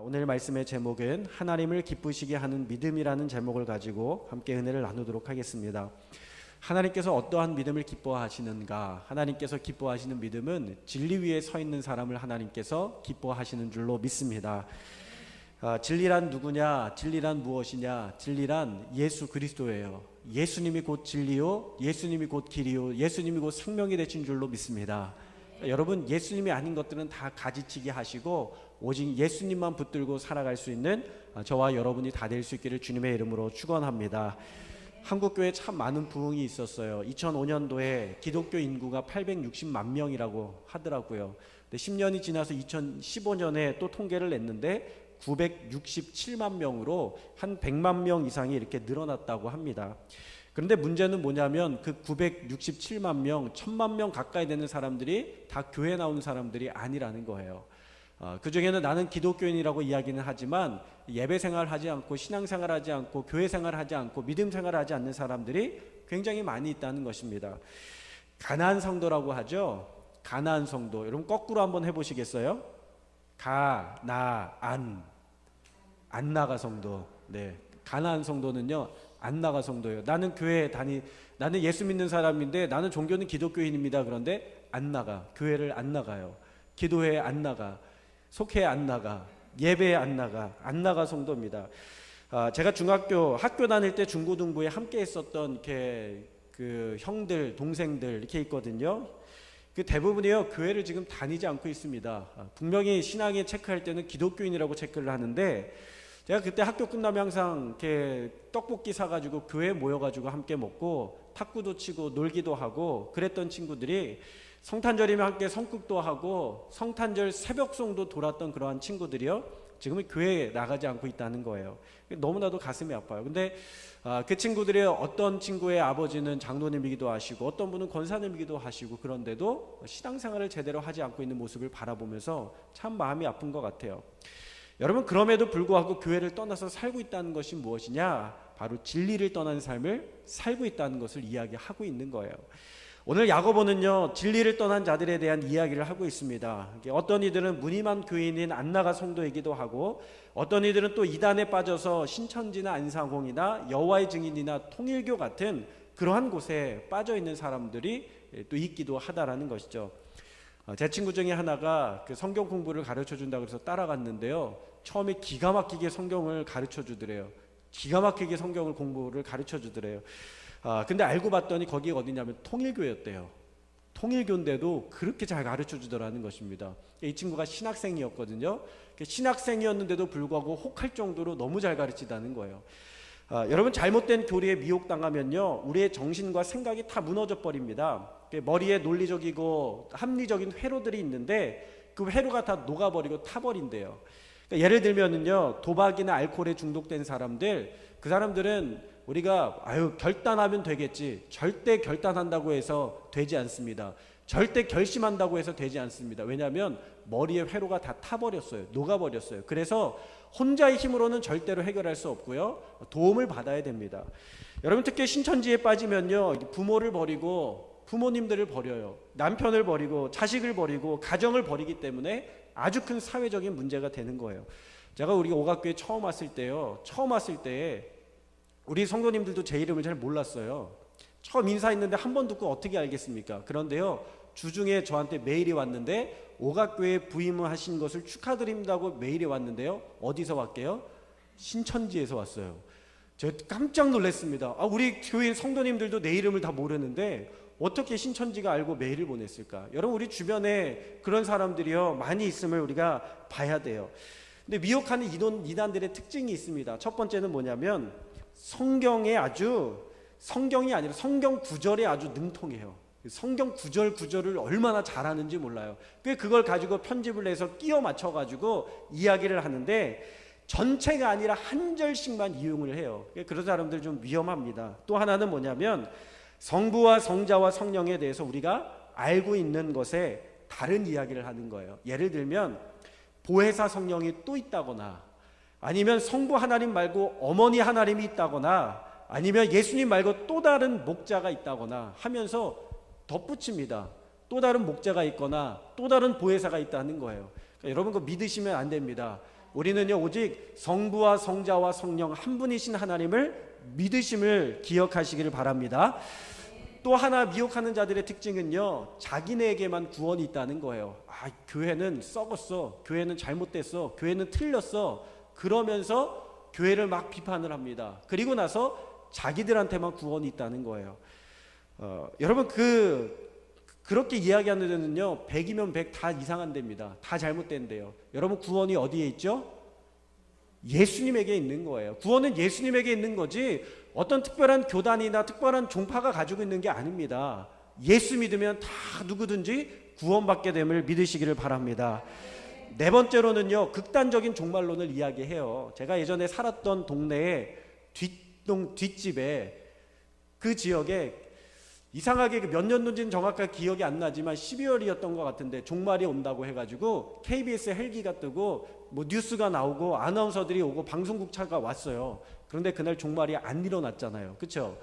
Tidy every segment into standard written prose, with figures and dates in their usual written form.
오늘 말씀의 제목은 하나님을 기쁘시게 하는 믿음이라는 제목을 가지고 함께 은혜를 나누도록 하겠습니다. 하나님께서 어떠한 믿음을 기뻐하시는가? 하나님께서 기뻐하시는 믿음은 진리 위에 서 있는 사람을 하나님께서 기뻐하시는 줄로 믿습니다. 진리란 누구냐? 진리란 무엇이냐? 진리란 예수 그리스도예요. 예수님이 곧 진리요, 예수님이 곧 길이요, 예수님이 곧 생명이 되신 줄로 믿습니다. 여러분, 예수님이 아닌 것들은 다 가지치기 하시고 오직 예수님만 붙들고 살아갈 수 있는 저와 여러분이 다 될 수 있기를 주님의 이름으로 축원합니다. 한국교회에 참 많은 부흥이 있었어요. 2005년도에 기독교 인구가 860만 명이라고 하더라고요. 근데 10년이 지나서 2015년에 또 통계를 냈는데 967만 명으로 한 100만 명 이상이 이렇게 늘어났다고 합니다. 그런데 문제는 뭐냐면 그 967만 명, 1000만 명 가까이 되는 사람들이 다 교회 나온 사람들이 아니라는 거예요. 그 중에는 나는 기독교인이라고 이야기는 하지만 예배 생활하지 않고 신앙생활하지 않고 교회 생활하지 않고 믿음 생활하지 않는 사람들이 굉장히 많이 있다는 것입니다. 가나안 성도라고 하죠. 가나안 성도. 여러분 거꾸로 한번 해보시겠어요? 가나안, 안나가 성도. 네, 가나안 성도는요, 안나가 성도예요. 나는 교회에 나는 예수 믿는 사람인데 나는 종교는 기독교인입니다. 그런데 안 나가, 교회를 안 나가요. 기도회에 안 나가, 속회에 안 나가, 예배에 안 나가 성도입니다. 제가 학교 다닐 때 중고등부에 함께 했었던 이렇게 그 형들, 동생들 이렇게 있거든요. 그 대부분이요, 교회를 지금 다니지 않고 있습니다. 분명히 신앙에 체크할 때는 기독교인이라고 체크를 하는데, 제가 그때 학교 끝나면 항상 이렇게 떡볶이 사가지고 교회에 모여가지고 함께 먹고 탁구도 치고 놀기도 하고 그랬던 친구들이 성탄절이면 함께 성국도 하고 성탄절 새벽송도 돌았던 그러한 친구들이요, 지금은 교회에 나가지 않고 있다는 거예요. 너무나도 가슴이 아파요. 근데 그 친구들의 어떤 친구의 아버지는 장로님이기도 하시고 어떤 분은 권사님이기도 하시고 그런데도 신앙생활을 제대로 하지 않고 있는 모습을 바라보면서 참 마음이 아픈 것 같아요. 여러분, 그럼에도 불구하고 교회를 떠나서 살고 있다는 것이 무엇이냐? 바로 진리를 떠난 삶을 살고 있다는 것을 이야기하고 있는 거예요. 오늘 야고보는요, 진리를 떠난 자들에 대한 이야기를 하고 있습니다. 어떤 이들은 무늬만 교인인 안나가 성도이기도 하고 어떤 이들은 또 이단에 빠져서 신천지나 안상홍이나 여호와의 증인이나 통일교 같은 그러한 곳에 빠져있는 사람들이 또 있기도 하다라는 것이죠. 제 친구 중에 하나가 그 성경 공부를 가르쳐 준다고 해서 따라갔는데요, 처음에 기가 막히게 성경을 가르쳐 주더래요. 기가 막히게 성경을 공부를 가르쳐 주더래요. 근데 알고 봤더니 거기가 어디냐면 통일교였대요. 통일교인데도 그렇게 잘 가르쳐 주더라는 것입니다. 이 친구가 신학생이었거든요. 신학생이었는데도 불구하고 혹할 정도로 너무 잘 가르치다는 거예요. 여러분, 잘못된 교리에 미혹당하면요, 우리의 정신과 생각이 다 무너져 버립니다. 머리에 논리적이고 합리적인 회로들이 있는데 그 회로가 다 녹아버리고 타버린대요. 그러니까 예를 들면은요, 도박이나 알코올에 중독된 사람들, 그 사람들은 우리가 결단하면 되겠지, 절대 결단한다고 해서 되지 않습니다. 절대 결심한다고 해서 되지 않습니다. 왜냐하면 머리에 회로가 다 타버렸어요. 녹아버렸어요. 그래서 혼자의 힘으로는 절대로 해결할 수 없고요, 도움을 받아야 됩니다. 여러분, 특히 신천지에 빠지면요, 부모를 버리고 부모님들을 버려요. 남편을 버리고 자식을 버리고 가정을 버리기 때문에 아주 큰 사회적인 문제가 되는 거예요. 제가 우리 오각교회 처음 왔을 때 우리 성도님들도 제 이름을 잘 몰랐어요. 처음 인사했는데 한 번 듣고 어떻게 알겠습니까? 그런데요, 주중에 저한테 메일이 왔는데 오각교회 부임하신 것을 축하드립니다고 메일이 왔는데요, 어디서 왔게요? 신천지에서 왔어요. 제가 깜짝 놀랐습니다. 우리 교회 성도님들도 내 이름을 다 모르는데 어떻게 신천지가 알고 메일을 보냈을까? 여러분, 우리 주변에 그런 사람들이요 많이 있음을 우리가 봐야 돼요. 근데 미혹하는 이단들의 특징이 있습니다. 첫 번째는 뭐냐면 성경이 아니라 성경 구절에 아주 능통해요. 성경 구절을 얼마나 잘하는지 몰라요. 그걸 가지고 편집을 해서 끼워 맞춰가지고 이야기를 하는데 전체가 아니라 한 절씩만 이용을 해요. 그런 사람들 좀 위험합니다. 또 하나는 뭐냐면 성부와 성자와 성령에 대해서 우리가 알고 있는 것에 다른 이야기를 하는 거예요. 예를 들면 보혜사 성령이 또 있다거나, 아니면 성부 하나님 말고 어머니 하나님이 있다거나, 아니면 예수님 말고 또 다른 목자가 있다거나 하면서 덧붙입니다. 또 다른 목자가 있거나 또 다른 보혜사가 있다는 거예요. 그러니까 여러분, 그거 믿으시면 안 됩니다. 우리는요 오직 성부와 성자와 성령 한 분이신 하나님을 믿으심을 기억하시기를 바랍니다. 또 하나 미혹하는 자들의 특징은요 자기네에게만 구원이 있다는 거예요. 교회는 썩었어, 교회는 잘못됐어, 교회는 틀렸어, 그러면서 교회를 막 비판을 합니다. 그리고 나서 자기들한테만 구원이 있다는 거예요. 여러분 그렇게 이야기하는 데는요 100이면 100 다 이상한 데입니다. 다 잘못된대요. 여러분 구원이 어디에 있죠? 예수님에게 있는 거예요. 구원은 예수님에게 있는 거지 어떤 특별한 교단이나 특별한 종파가 가지고 있는 게 아닙니다. 예수 믿으면 다 누구든지 구원받게 됨을 믿으시기를 바랍니다. 네 번째로는요 극단적인 종말론을 이야기해요. 제가 예전에 살았던 동네에 뒷집에 그 지역에 이상하게 몇 년도인지는 정확하게 기억이 안 나지만 12월이었던 것 같은데 종말이 온다고 해가지고 KBS 헬기가 뜨고 뭐 뉴스가 나오고 아나운서들이 오고 방송국 차가 왔어요. 그런데 그날 종말이 안 일어났잖아요. 그렇죠?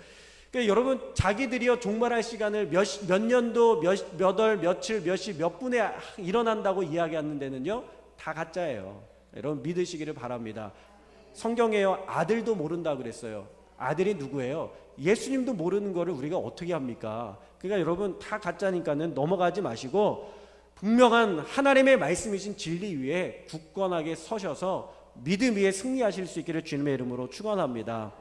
그러니까 여러분 자기들이요 종말할 시간을 몇 년도 몇 월 며칠 몇 시 몇 분에 일어난다고 이야기하는 데는요 다 가짜예요. 여러분 믿으시기를 바랍니다. 성경에요 아들도 모른다 그랬어요. 아들이 누구예요? 예수님도 모르는 거를 우리가 어떻게 합니까? 그러니까 여러분 다 가짜니까는 넘어가지 마시고 분명한 하나님의 말씀이신 진리 위에 굳건하게 서셔서 믿음 위에 승리하실 수 있기를 주님의 이름으로 축원합니다.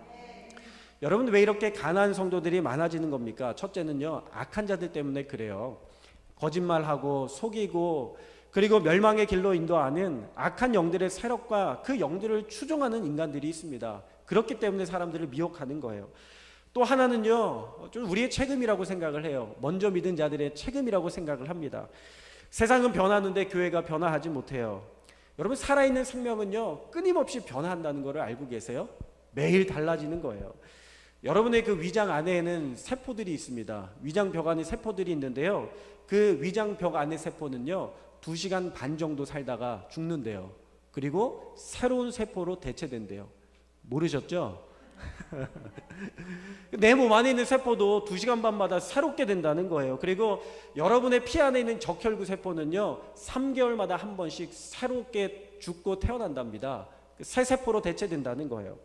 여러분 왜 이렇게 가난한 성도들이 많아지는 겁니까? 첫째는요 악한 자들 때문에 그래요. 거짓말하고 속이고 그리고 멸망의 길로 인도하는 악한 영들의 세력과 그 영들을 추종하는 인간들이 있습니다. 그렇기 때문에 사람들을 미혹하는 거예요. 또 하나는요 좀 우리의 책임이라고 생각을 해요. 먼저 믿은 자들의 책임이라고 생각을 합니다. 세상은 변하는데 교회가 변화하지 못해요. 여러분 살아있는 생명은요 끊임없이 변화한다는 것을 알고 계세요? 매일 달라지는 거예요. 여러분의 그 위장 안에는 세포들이 있습니다. 위장벽 안에 세포들이 있는데요 그 위장벽 안의 세포는요 2시간 반 정도 살다가 죽는데요. 그리고 새로운 세포로 대체된대요. 모르셨죠? 내 몸 안에 있는 세포도 2시간 반마다 새롭게 된다는 거예요. 그리고 여러분의 피 안에 있는 적혈구 세포는요 3개월마다 한 번씩 새롭게 죽고 태어난답니다. 새 세포로 대체된다는 거예요.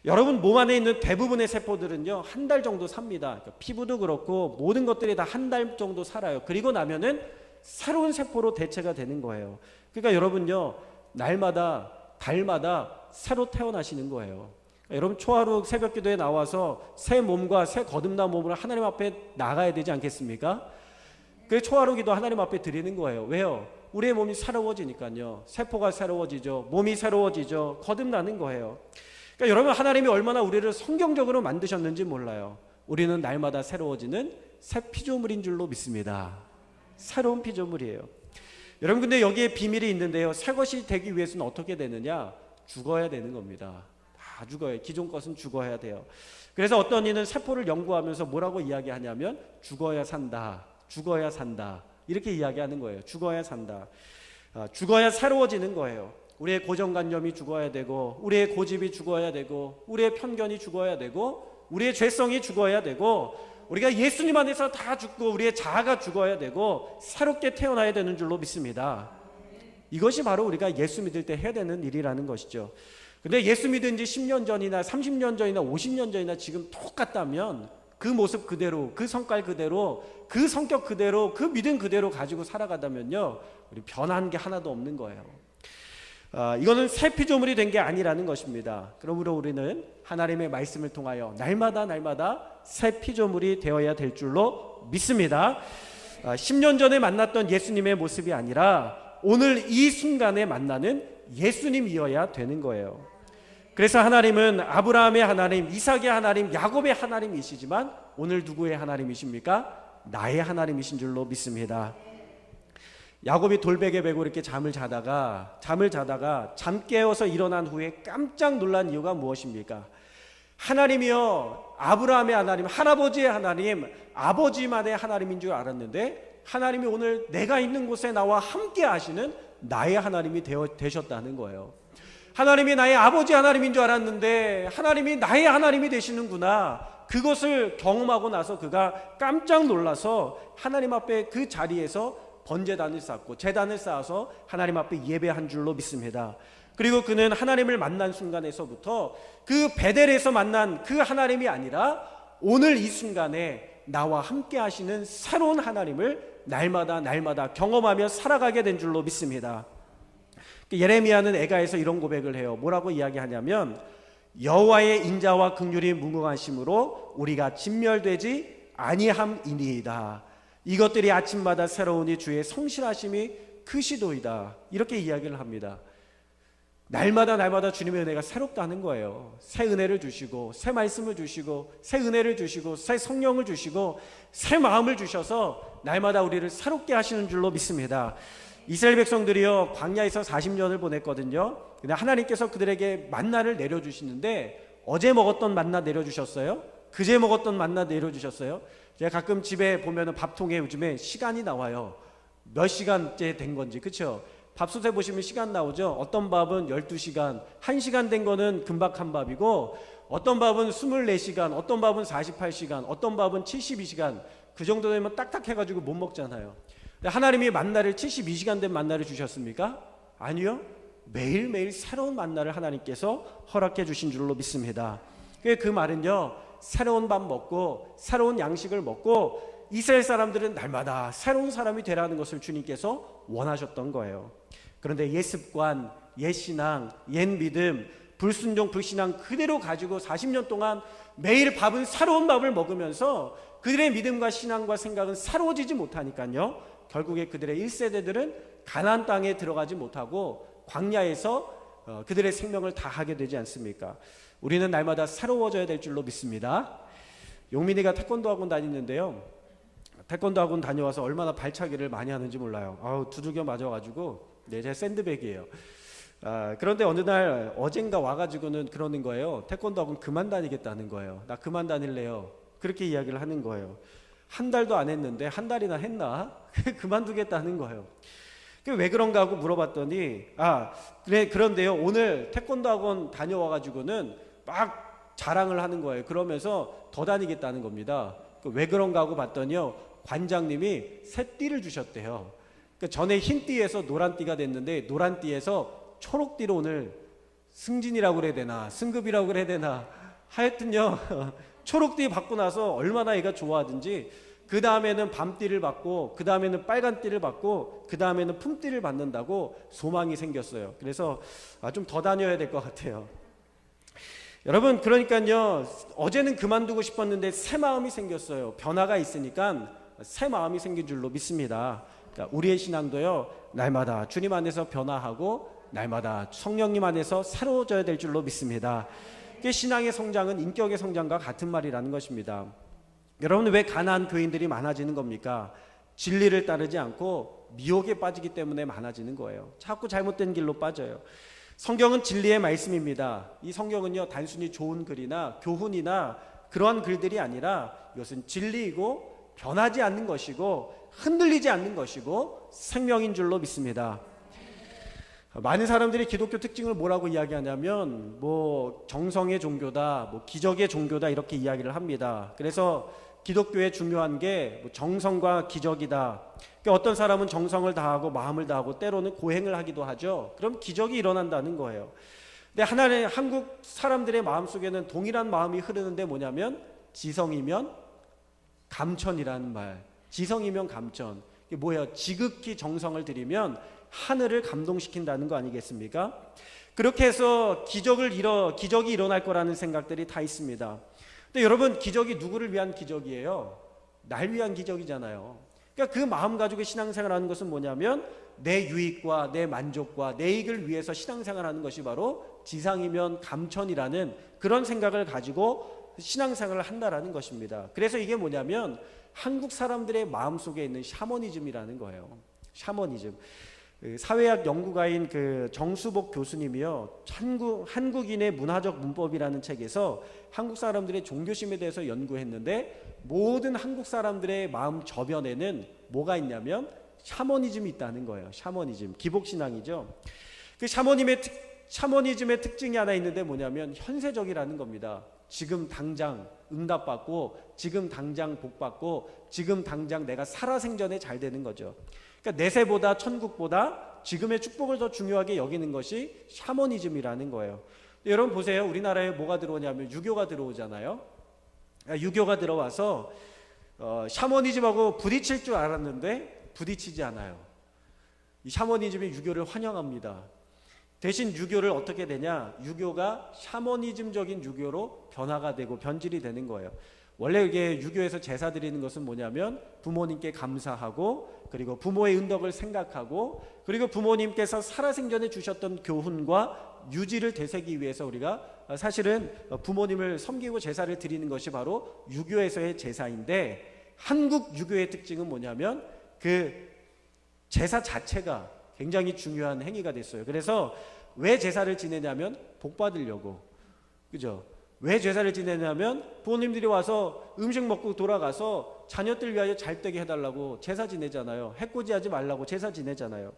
여러분 몸 안에 있는 대부분의 세포들은요 한 달 정도 삽니다. 그러니까 피부도 그렇고 모든 것들이 다 한 달 정도 살아요. 그리고 나면은 새로운 세포로 대체가 되는 거예요. 그러니까 여러분요 날마다 달마다 새로 태어나시는 거예요. 여러분 초하루 새벽기도에 나와서 새 몸과 새 거듭난 몸으로 하나님 앞에 나가야 되지 않겠습니까? 그 초하루 기도 하나님 앞에 드리는 거예요. 왜요? 우리의 몸이 새로워지니까요. 세포가 새로워지죠. 몸이 새로워지죠. 거듭나는 거예요. 그러니까 여러분 하나님이 얼마나 우리를 성경적으로 만드셨는지 몰라요. 우리는 날마다 새로워지는 새 피조물인 줄로 믿습니다. 새로운 피조물이에요. 여러분 근데 여기에 비밀이 있는데요. 새 것이 되기 위해서는 어떻게 되느냐? 죽어야 되는 겁니다. 다 죽어요. 기존 것은 죽어야 돼요. 그래서 어떤 이는 세포를 연구하면서 뭐라고 이야기하냐면 죽어야 산다. 죽어야 산다. 이렇게 이야기하는 거예요. 죽어야 산다. 죽어야 새로워지는 거예요. 우리의 고정관념이 죽어야 되고 우리의 고집이 죽어야 되고 우리의 편견이 죽어야 되고 우리의 죄성이 죽어야 되고 우리가 예수님 안에서 다 죽고 우리의 자아가 죽어야 되고 새롭게 태어나야 되는 줄로 믿습니다. 이것이 바로 우리가 예수 믿을 때 해야 되는 일이라는 것이죠. 근데 예수 믿은 지 10년 전이나 30년 전이나 50년 전이나 지금 똑같다면 그 모습 그대로 그 성깔 그대로 그 성격 그대로 그 믿음 그대로 가지고 살아가다면요 우리 변한 게 하나도 없는 거예요. 이거는 새 피조물이 된 게 아니라는 것입니다. 그러므로 우리는 하나님의 말씀을 통하여 날마다 새 피조물이 되어야 될 줄로 믿습니다. 10년 전에 만났던 예수님의 모습이 아니라 오늘 이 순간에 만나는 예수님이어야 되는 거예요. 그래서 하나님은 아브라함의 하나님, 이삭의 하나님, 야곱의 하나님이시지만 오늘 누구의 하나님이십니까? 나의 하나님이신 줄로 믿습니다. 야곱이 돌베개 베고 이렇게 잠을 자다가 잠 깨어서 일어난 후에 깜짝 놀란 이유가 무엇입니까? 하나님이요 아브라함의 하나님, 할아버지의 하나님, 아버지만의 하나님인 줄 알았는데 하나님이 오늘 내가 있는 곳에 나와 함께 하시는 나의 하나님이 되셨다는 거예요. 하나님이 나의 아버지 하나님인 줄 알았는데 하나님이 나의 하나님이 되시는구나. 그것을 경험하고 나서 그가 깜짝 놀라서 하나님 앞에 그 자리에서 번제단을 쌓고 제단을 쌓아서 하나님 앞에 예배한 줄로 믿습니다. 그리고 그는 하나님을 만난 순간에서부터 그 베델에서 만난 그 하나님이 아니라 오늘 이 순간에 나와 함께 하시는 새로운 하나님을 날마다 경험하며 살아가게 된 줄로 믿습니다. 예레미야는 애가에서 이런 고백을 해요. 뭐라고 이야기하냐면 여호와의 인자와 긍휼이 무궁하심으로 우리가 진멸되지 아니함이니이다. 이것들이 아침마다 새로우니 주의 성실하심이 크시도이다. 이렇게 이야기를 합니다. 날마다 주님의 은혜가 새롭다는 거예요. 새 은혜를 주시고 새 말씀을 주시고 새 은혜를 주시고 새 성령을 주시고 새 마음을 주셔서 날마다 우리를 새롭게 하시는 줄로 믿습니다. 이스라엘 백성들이요 광야에서 40년을 보냈거든요. 근데 하나님께서 그들에게 만나를 내려주시는데 어제 먹었던 만나 내려주셨어요? 그제 먹었던 만나 내려주셨어요? 제가 가끔 집에 보면은 밥통에 요즘에 시간이 나와요. 몇 시간째 된 건지, 그렇죠? 밥솥에 보시면 시간 나오죠. 어떤 밥은 12시간, 1시간 된 거는 금박한 밥이고, 어떤 밥은 24시간, 어떤 밥은 48시간, 어떤 밥은 72시간, 그 정도 되면 딱딱해가지고 못 먹잖아요. 하나님이 만나를 72시간 된 만나를 주셨습니까? 아니요. 매일매일 새로운 만나를 하나님께서 허락해 주신 줄로 믿습니다. 그 말은요, 새로운 밥 먹고 새로운 양식을 먹고 이스라엘 사람들은 날마다 새로운 사람이 되라는 것을 주님께서 원하셨던 거예요. 그런데 옛 습관, 옛 신앙, 옛 믿음, 불순종, 불신앙 그대로 가지고 40년 동안 매일 밥은 새로운 밥을 먹으면서 그들의 믿음과 신앙과 생각은 새로워지지 못하니까요, 결국에 그들의 1세대들은 가나안 땅에 들어가지 못하고 광야에서 그들의 생명을 다하게 되지 않습니까? 우리는 날마다 새로워져야 될 줄로 믿습니다. 용민이가 태권도 학원 다니는데요, 태권도 학원 다녀와서 얼마나 발차기를 많이 하는지 몰라요. 두들겨 맞아가지고 제 샌드백이에요. 그런데 어느 날 어젠가 와가지고는 그러는 거예요. 태권도 학원 그만 다니겠다는 거예요. 나 그만 다닐래요. 그렇게 이야기를 하는 거예요. 한 달도 안 했는데 한 달이나 했나? 그만두겠다는 거예요. 왜 그런가 하고 물어봤더니 그래, 그런데요, 오늘 태권도 학원 다녀와가지고는 막 자랑을 하는 거예요. 그러면서 더 다니겠다는 겁니다. 왜 그런가 하고 봤더니요, 관장님이 새 띠를 주셨대요. 전에 흰 띠에서 노란 띠가 됐는데 노란 띠에서 초록 띠로 오늘 승진이라고 그래야 되나 승급이라고 그래야 되나 하여튼요 초록 띠 받고 나서 얼마나 얘가 좋아하든지 그 다음에는 밤띠를 받고 그 다음에는 빨간 띠를 받고 그 다음에는 품띠를 받는다고 소망이 생겼어요. 그래서 좀 더 다녀야 될 것 같아요. 여러분, 그러니까요, 어제는 그만두고 싶었는데 새 마음이 생겼어요. 변화가 있으니까 새 마음이 생긴 줄로 믿습니다. 그러니까 우리의 신앙도요, 날마다 주님 안에서 변화하고 날마다 성령님 안에서 새로워져야 될 줄로 믿습니다. 신앙의 성장은 인격의 성장과 같은 말이라는 것입니다. 여러분, 왜 가난한 교인들이 많아지는 겁니까? 진리를 따르지 않고 미혹에 빠지기 때문에 많아지는 거예요. 자꾸 잘못된 길로 빠져요. 성경은 진리의 말씀입니다. 이 성경은요, 단순히 좋은 글이나 교훈이나 그러한 글들이 아니라 이것은 진리이고 변하지 않는 것이고 흔들리지 않는 것이고 생명인 줄로 믿습니다. 많은 사람들이 기독교 특징을 뭐라고 이야기하냐면 정성의 종교다, 기적의 종교다 이렇게 이야기를 합니다. 그래서 기독교의 중요한 게 정성과 기적이다. 그러니까 어떤 사람은 정성을 다하고 마음을 다하고 때로는 고행을 하기도 하죠. 그럼 기적이 일어난다는 거예요. 근데 한국 사람들의 마음속에는 동일한 마음이 흐르는데 뭐냐면 지성이면 감천이라는 말. 지성이면 감천. 이게 뭐예요? 지극히 정성을 들이면 하늘을 감동시킨다는 거 아니겠습니까? 그렇게 해서 기적이 일어날 거라는 생각들이 다 있습니다. 근데 여러분, 기적이 누구를 위한 기적이에요? 날 위한 기적이잖아요. 그러니까 그 마음 가지고 신앙생활하는 것은 뭐냐면 내 유익과 내 만족과 내 이익을 위해서 신앙생활하는 것이 바로 지상이면 감천이라는 그런 생각을 가지고 신앙생활을 한다라는 것입니다. 그래서 이게 뭐냐면 한국 사람들의 마음속에 있는 샤머니즘이라는 거예요. 샤머니즘. 사회학 연구가인 정수복 교수님이요, 한국인의 문화적 문법이라는 책에서 한국 사람들의 종교심에 대해서 연구했는데 모든 한국 사람들의 마음 저변에는 뭐가 있냐면 샤머니즘이 있다는 거예요. 샤머니즘, 기복신앙이죠. 그 샤머니즘의 특징이 하나 있는데 뭐냐면 현세적이라는 겁니다. 지금 당장 응답받고 지금 당장 복받고 지금 당장 내가 살아생전에 잘 되는 거죠. 그러니까 내세보다 천국보다 지금의 축복을 더 중요하게 여기는 것이 샤머니즘이라는 거예요. 여러분 보세요. 우리나라에 뭐가 들어오냐면 유교가 들어오잖아요. 유교가 들어와서 샤머니즘하고 부딪힐 줄 알았는데 부딪히지 않아요. 이 샤머니즘이 유교를 환영합니다. 대신 유교를 어떻게 되냐? 유교가 샤머니즘적인 유교로 변화가 되고 변질이 되는 거예요. 원래 이게 유교에서 제사 드리는 것은 뭐냐면 부모님께 감사하고, 그리고 부모의 은덕을 생각하고, 그리고 부모님께서 살아생전에 주셨던 교훈과 유지를 되새기 위해서 우리가 사실은 부모님을 섬기고 제사를 드리는 것이 바로 유교에서의 제사인데, 한국 유교의 특징은 뭐냐면 그 제사 자체가 굉장히 중요한 행위가 됐어요. 그래서 왜 제사를 지내냐면 복 받으려고, 그죠? 왜 제사를 지내냐면 부모님들이 와서 음식 먹고 돌아가서 자녀들 위하여 잘되게 해달라고 제사 지내잖아요. 해코지하지 말라고 제사 지내잖아요.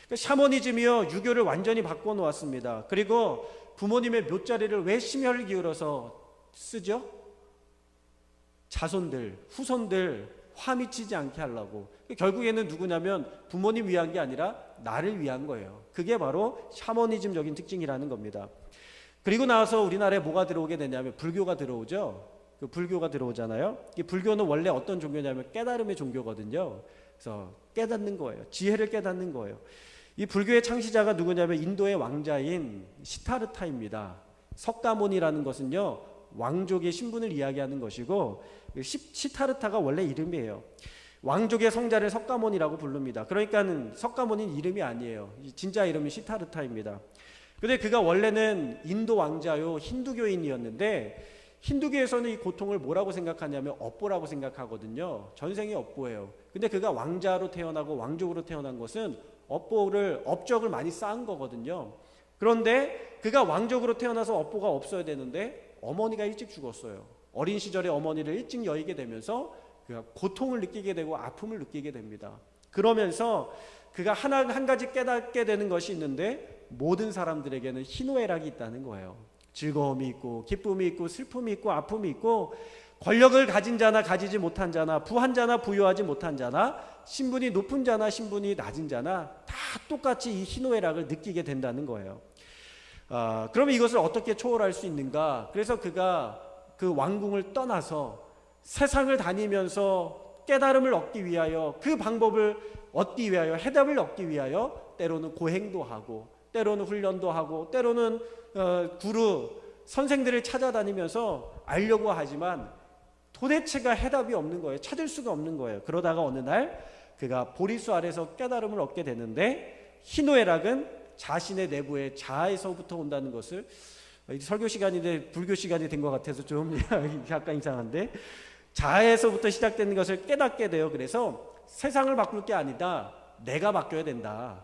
그러니까 샤머니즘이요, 유교를 완전히 바꿔놓았습니다. 그리고 부모님의 묘자리를 왜 심혈을 기울여서 쓰죠? 자손들, 후손들 화 미치지 않게 하려고. 결국에는 누구냐면 부모님 위한 게 아니라 나를 위한 거예요. 그게 바로 샤머니즘적인 특징이라는 겁니다. 그리고 나서 우리나라에 뭐가 들어오게 되냐면 불교가 들어오죠. 그 불교가 들어오잖아요. 이 불교는 원래 어떤 종교냐면 깨달음의 종교거든요. 그래서 깨닫는 거예요. 지혜를 깨닫는 거예요. 이 불교의 창시자가 누구냐면 인도의 왕자인 시타르타입니다. 석가모니라는 것은요, 왕족의 신분을 이야기하는 것이고, 시타르타가 원래 이름이에요. 왕족의 성자를 석가모니라고 부릅니다. 그러니까는 석가모니는 이름이 아니에요. 진짜 이름이 시타르타입니다. 근데 그가 원래는 인도 왕자요, 힌두교인이었는데, 힌두교에서는 이 고통을 뭐라고 생각하냐면 업보라고 생각하거든요. 전생이 업보예요. 근데 그가 왕자로 태어나고 왕족으로 태어난 것은 업적을 많이 쌓은 거거든요. 그런데 그가 왕족으로 태어나서 업보가 없어야 되는데 어머니가 일찍 죽었어요. 어린 시절에 어머니를 일찍 여의게 되면서 그가 고통을 느끼게 되고 아픔을 느끼게 됩니다. 그러면서 그가 한 가지 깨닫게 되는 것이 있는데, 모든 사람들에게는 희노애락이 있다는 거예요. 즐거움이 있고 기쁨이 있고 슬픔이 있고 아픔이 있고, 권력을 가진 자나 가지지 못한 자나, 부한 자나 부유하지 못한 자나, 신분이 높은 자나 신분이 낮은 자나 다 똑같이 이 희노애락을 느끼게 된다는 거예요. 그러면 이것을 어떻게 초월할 수 있는가? 그래서 그가 그 왕궁을 떠나서 세상을 다니면서 깨달음을 얻기 위하여, 그 방법을 얻기 위하여, 해답을 얻기 위하여 때로는 고행도 하고, 때로는 훈련도 하고, 때로는 구루 선생들을 찾아다니면서 알려고 하지만 도대체가 해답이 없는 거예요. 찾을 수가 없는 거예요. 그러다가 어느 날 그가 보리수 아래서 깨달음을 얻게 되는데, 희노애락은 자신의 내부의 자아에서부터 온다는 것을, 설교 시간인데 불교 시간이 된 것 같아서 좀 약간 이상한데, 자아에서부터 시작되는 것을 깨닫게 돼요. 그래서 세상을 바꿀 게 아니다, 내가 바뀌어야 된다.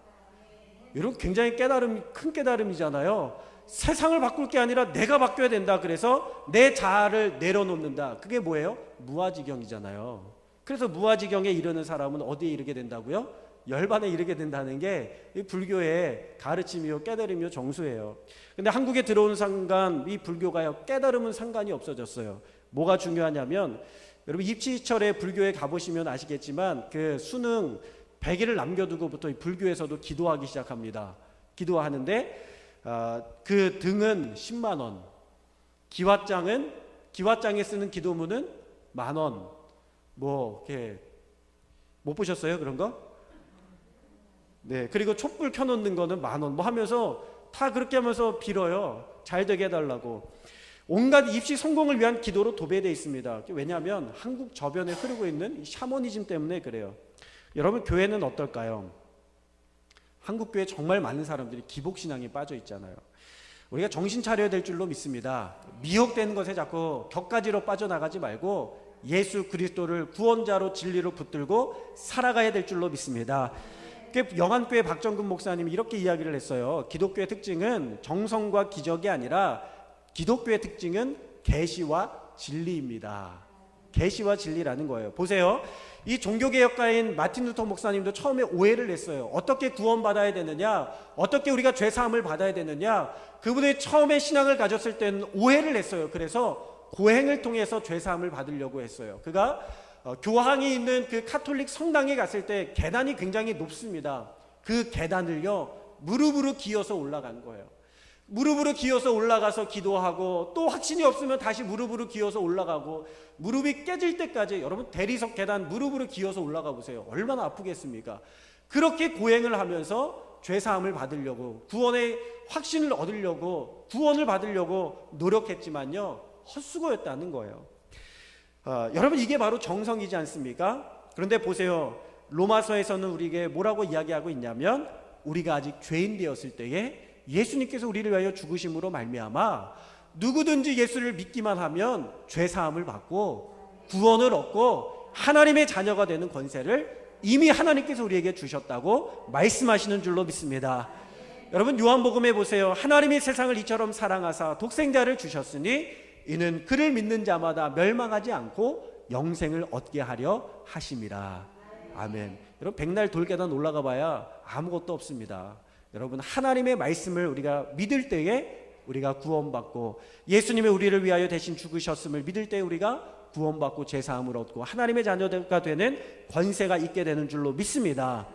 여러분 굉장히 큰 깨달음이잖아요. 세상을 바꿀 게 아니라 내가 바뀌어야 된다. 그래서 내 자아를 내려놓는다. 그게 뭐예요? 무아지경이잖아요. 그래서 무아지경에 이르는 사람은 어디에 이르게 된다고요? 열반에 이르게 된다는 게 불교의 가르침이요, 깨달음이요, 정수예요. 근데 한국에 들어온 순간 이 불교가요, 깨달음은 상관이 없어졌어요. 뭐가 중요하냐면, 여러분 입시철에 불교에 가보시면 아시겠지만 그 수능 100일을 남겨두고부터 불교에서도 기도하기 시작합니다. 기도하는데 그 등은 10만 원, 기왓장에 쓰는 기도문은 10,000원. 뭐 이렇게 못 보셨어요 그런 거? 네. 그리고 촛불 켜놓는 거는 10,000원. 뭐 하면서 다 그렇게 하면서 빌어요. 잘 되게 해달라고. 온갖 입시 성공을 위한 기도로 도배되어 있습니다. 왜냐하면 한국 저변에 흐르고 있는 이 샤머니즘 때문에 그래요. 여러분 교회는 어떨까요? 한국 교회 정말 많은 사람들이 기복신앙에 빠져 있잖아요. 우리가 정신 차려야 될 줄로 믿습니다. 미혹되는 것에 자꾸 격가지로 빠져나가지 말고 예수 그리스도를 구원자로 진리로 붙들고 살아가야 될 줄로 믿습니다. 영안교회 박정근 목사님이 이렇게 이야기를 했어요. 기독교의 특징은 정성과 기적이 아니라 기독교의 특징은 계시와 진리입니다. 계시와 진리라는 거예요. 보세요. 이 종교개혁가인 마틴 루터 목사님도 처음에 오해를 했어요. 어떻게 구원받아야 되느냐, 어떻게 우리가 죄사함을 받아야 되느냐. 그분이 처음에 신앙을 가졌을 때는 오해를 했어요. 그래서 고행을 통해서 죄사함을 받으려고 했어요. 그가 교황이 있는 그 카톨릭 성당에 갔을 때 계단이 굉장히 높습니다. 그 계단을요 무릎으로 기어서 올라간 거예요. 무릎으로 기어서 올라가서 기도하고 또 확신이 없으면 다시 무릎으로 기어서 올라가고 무릎이 깨질 때까지, 여러분 대리석 계단 무릎으로 기어서 올라가 보세요. 얼마나 아프겠습니까? 그렇게 고행을 하면서 죄사함을 받으려고, 구원의 확신을 얻으려고, 구원을 받으려고 노력했지만요 헛수고였다는 거예요. 여러분 이게 바로 정성이지 않습니까? 그런데 보세요, 로마서에서는 우리에게 뭐라고 이야기하고 있냐면, 우리가 아직 죄인 되었을 때에 예수님께서 우리를 위하여 죽으심으로 말미암아 누구든지 예수를 믿기만 하면 죄사함을 받고 구원을 얻고 하나님의 자녀가 되는 권세를 이미 하나님께서 우리에게 주셨다고 말씀하시는 줄로 믿습니다. 여러분 요한복음에 보세요. 하나님이 세상을 이처럼 사랑하사 독생자를 주셨으니 이는 그를 믿는 자마다 멸망하지 않고 영생을 얻게 하려 하심이라. 아멘. 여러분 백날 돌계단 올라가 봐야 아무것도 없습니다. 여러분 하나님의 말씀을 우리가 믿을 때에 우리가 구원받고, 예수님이 우리를 위하여 대신 죽으셨음을 믿을 때에 우리가 구원받고 죄사함을 얻고 하나님의 자녀가 되는 권세가 있게 되는 줄로 믿습니다.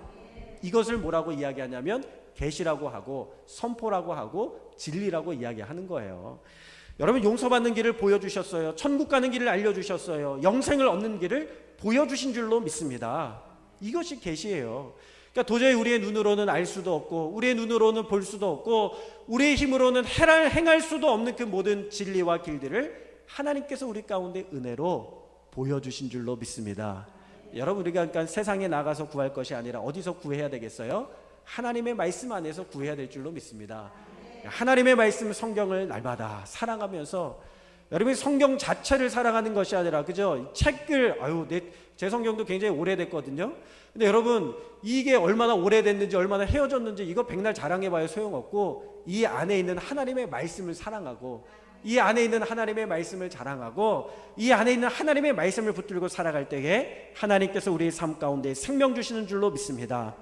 이것을 뭐라고 이야기하냐면 계시라고 하고 선포라고 하고 진리라고 이야기하는 거예요. 여러분 용서받는 길을 보여주셨어요. 천국 가는 길을 알려주셨어요. 영생을 얻는 길을 보여주신 줄로 믿습니다. 이것이 계시예요. 그러니까 도저히 우리의 눈으로는 알 수도 없고 우리의 눈으로는 볼 수도 없고 우리의 힘으로는 행할 수도 없는 그 모든 진리와 길들을 하나님께서 우리 가운데 은혜로 보여주신 줄로 믿습니다. 여러분 우리가 그러니까 세상에 나가서 구할 것이 아니라 어디서 구해야 되겠어요? 하나님의 말씀 안에서 구해야 될 줄로 믿습니다. 하나님의 말씀 성경을 날마다 사랑하면서, 여러분이 성경 자체를 사랑하는 것이 아니라, 그죠? 책을, 제 성경도 굉장히 오래됐거든요. 근데 여러분 이게 얼마나 오래됐는지 얼마나 헤어졌는지 이거 백날 자랑해봐야 소용없고, 이 안에 있는 하나님의 말씀을 사랑하고 이 안에 있는 하나님의 말씀을 자랑하고 이 안에 있는 하나님의 말씀을 붙들고 살아갈 때에 하나님께서 우리의 삶 가운데 생명 주시는 줄로 믿습니다.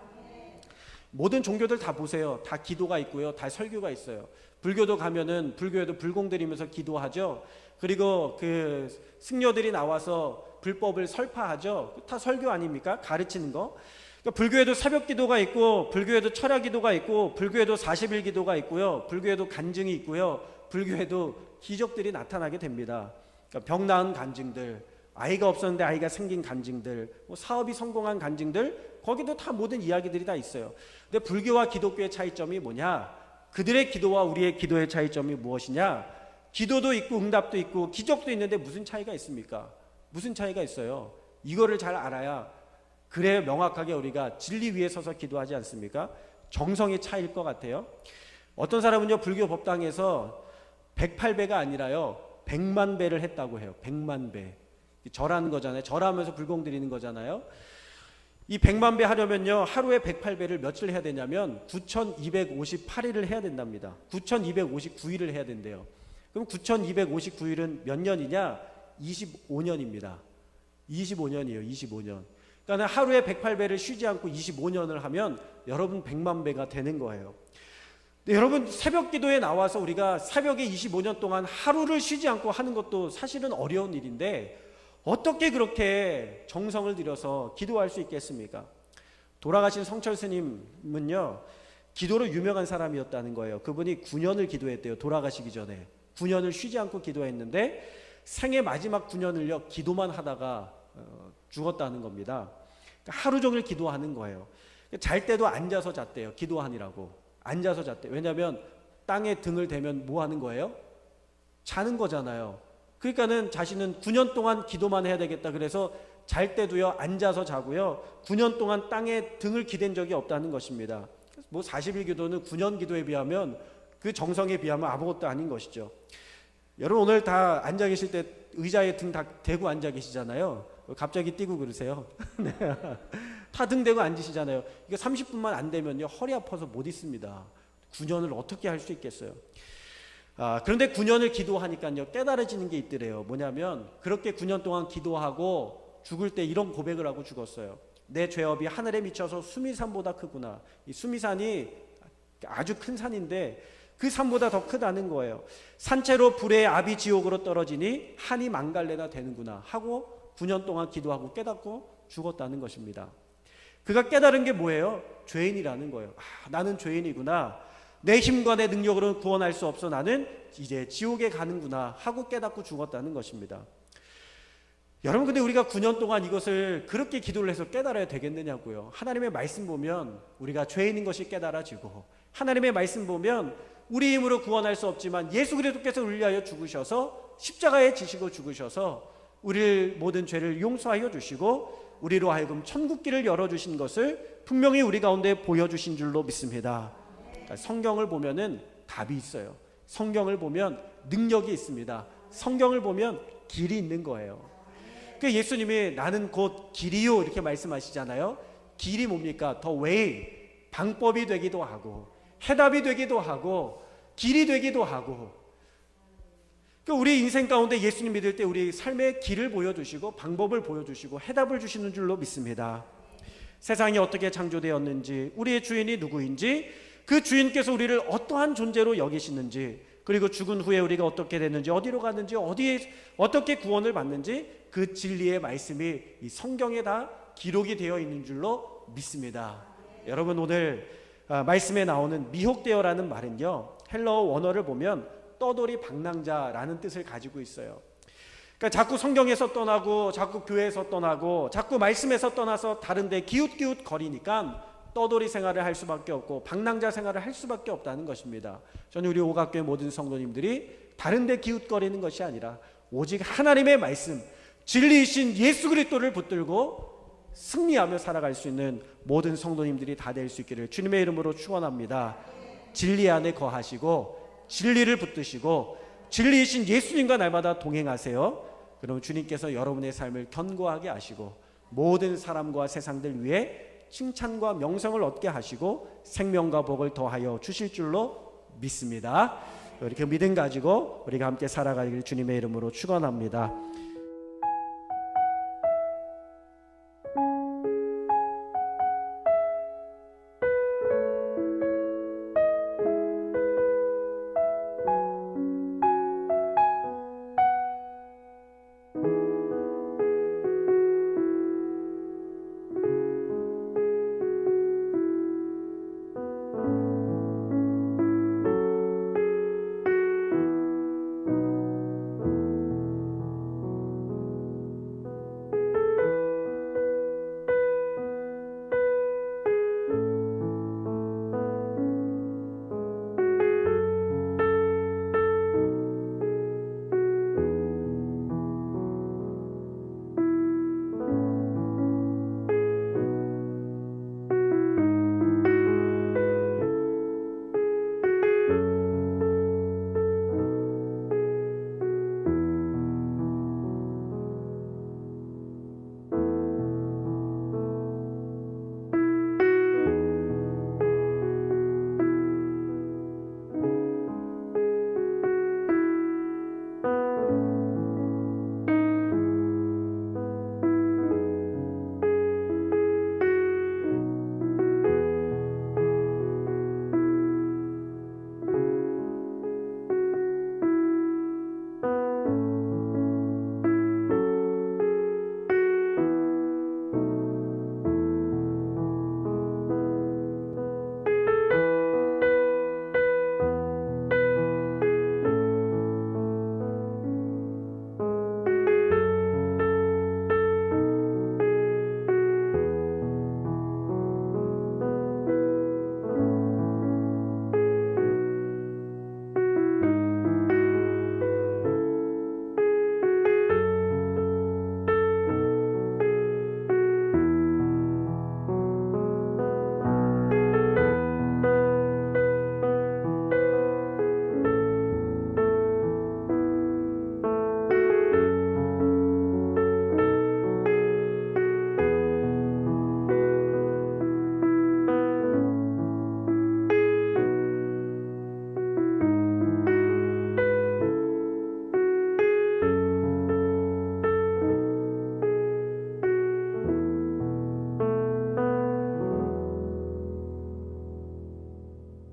모든 종교들 다 보세요. 다 기도가 있고요, 다 설교가 있어요. 불교도 가면은 불교에도 불공 드리면서 기도하죠. 그리고 그 승려들이 나와서 불법을 설파하죠. 다 설교 아닙니까? 가르치는 거. 그러니까 불교에도 새벽 기도가 있고 불교에도 철야 기도가 있고 불교에도 40일 기도가 있고요, 불교에도 간증이 있고요, 불교에도 기적들이 나타나게 됩니다. 그러니까 병 나은 간증들, 아이가 없었는데 아이가 생긴 간증들, 사업이 성공한 간증들, 거기도 다 모든 이야기들이 다 있어요. 근데 불교와 기독교의 차이점이 뭐냐? 그들의 기도와 우리의 기도의 차이점이 무엇이냐? 기도도 있고 응답도 있고 기적도 있는데 무슨 차이가 있습니까? 무슨 차이가 있어요? 이거를 잘 알아야 그래야 명확하게 우리가 진리 위에 서서 기도하지 않습니까? 정성의 차이일 것 같아요. 어떤 사람은요 불교 법당에서 108배가 아니라요 100만 배를 했다고 해요. 100만 배. 절하는 거잖아요. 절하면서 불공 드리는 거잖아요. 이 100만 배 하려면요 하루에 108배를 며칠 해야 되냐면 9258일을 해야 된답니다. 9259일을 해야 된대요. 그럼 9259일은 몇 년이냐? 25년입니다. 25년이에요. 25년. 그러니까 하루에 108배를 쉬지 않고 25년을 하면 여러분 100만 배가 되는 거예요. 근데 여러분 새벽 기도에 나와서 우리가 새벽에 25년 동안 하루를 쉬지 않고 하는 것도 사실은 어려운 일인데 어떻게 그렇게 정성을 들여서 기도할 수 있겠습니까? 돌아가신 성철 스님은요 기도로 유명한 사람이었다는 거예요. 그분이 9년을 기도했대요. 돌아가시기 전에 9년을 쉬지 않고 기도했는데 생애 마지막 9년을요 기도만 하다가 죽었다는 겁니다. 그러니까 하루 종일 기도하는 거예요. 잘 때도 앉아서 잤대요. 기도하느라고 앉아서 잤대요. 왜냐하면 땅에 등을 대면 뭐 하는 거예요? 자는 거잖아요. 그러니까는 자신은 9년 동안 기도만 해야 되겠다 그래서 잘 때도요 앉아서 자고요 9년 동안 땅에 등을 기댄 적이 없다는 것입니다. 뭐 40일 기도는 9년 기도에 비하면 그 정성에 비하면 아무것도 아닌 것이죠. 여러분 오늘 다 앉아 계실 때 의자에 등 다 대고 앉아 계시잖아요. 갑자기 뛰고 그러세요. 네. 다 등 대고 앉으시잖아요. 이거 30분만 안 되면요 허리 아파서 못 있습니다. 9년을 어떻게 할 수 있겠어요? 그런데 9년을 기도하니까요 깨달아지는 게 있더래요. 뭐냐면 그렇게 9년 동안 기도하고 죽을 때 이런 고백을 하고 죽었어요. 내 죄업이 하늘에 미쳐서 수미산보다 크구나. 이 수미산이 아주 큰 산인데 그 산보다 더 크다는 거예요. 산채로 불의 압이 지옥으로 떨어지니 한이 망갈래나 되는구나 하고 9년 동안 기도하고 깨닫고 죽었다는 것입니다. 그가 깨달은 게 뭐예요? 죄인이라는 거예요. 나는 죄인이구나. 내 힘과 내 능력으로는 구원할 수 없어. 나는 이제 지옥에 가는구나 하고 깨닫고 죽었다는 것입니다. 여러분, 근데 우리가 9년 동안 이것을 그렇게 기도를 해서 깨달아야 되겠느냐고요. 하나님의 말씀 보면 우리가 죄인인 것이 깨달아지고, 하나님의 말씀 보면 우리 힘으로 구원할 수 없지만 예수 그리스도께서 우리를 위하여 죽으셔서 십자가에 지시고 죽으셔서 우리를 모든 죄를 용서하여 주시고 우리로 하여금 천국길을 열어주신 것을 분명히 우리 가운데 보여주신 줄로 믿습니다. 그러니까 성경을 보면은 답이 있어요. 성경을 보면 능력이 있습니다. 성경을 보면 길이 있는 거예요. 그 예수님이 나는 곧 길이요 이렇게 말씀하시잖아요. 길이 뭡니까? The way, 방법이 되기도 하고 해답이 되기도 하고 길이 되기도 하고, 우리 인생 가운데 예수님 믿을 때 우리 삶의 길을 보여주시고 방법을 보여주시고 해답을 주시는 줄로 믿습니다. 세상이 어떻게 창조되었는지, 우리의 주인이 누구인지, 그 주인께서 우리를 어떠한 존재로 여기시는지, 그리고 죽은 후에 우리가 어떻게 됐는지, 어디로 갔는지, 어디에 어떻게 구원을 받는지, 그 진리의 말씀이 이 성경에 다 기록이 되어 있는 줄로 믿습니다. 여러분, 오늘 말씀에 나오는 미혹되어라는 말은요, 헬라어 원어를 보면 떠돌이 방랑자라는 뜻을 가지고 있어요. 그러니까 자꾸 성경에서 떠나고 자꾸 교회에서 떠나고 자꾸 말씀에서 떠나서 다른 데 기웃기웃 거리니까 떠돌이 생활을 할 수밖에 없고 방랑자 생활을 할 수밖에 없다는 것입니다. 저는 우리 오각교회 모든 성도님들이 다른 데 기웃거리는 것이 아니라 오직 하나님의 말씀, 진리이신 예수 그리스도를 붙들고 승리하며 살아갈 수 있는 모든 성도님들이 다 될 수 있기를 주님의 이름으로 축원합니다. 진리 안에 거하시고 진리를 붙드시고 진리이신 예수님과 날마다 동행하세요. 그럼 주님께서 여러분의 삶을 견고하게 하시고 모든 사람과 세상들 위해 칭찬과 명성을 얻게 하시고 생명과 복을 더하여 주실 줄로 믿습니다. 이렇게 믿음 가지고 우리가 함께 살아가길 주님의 이름으로 축원합니다.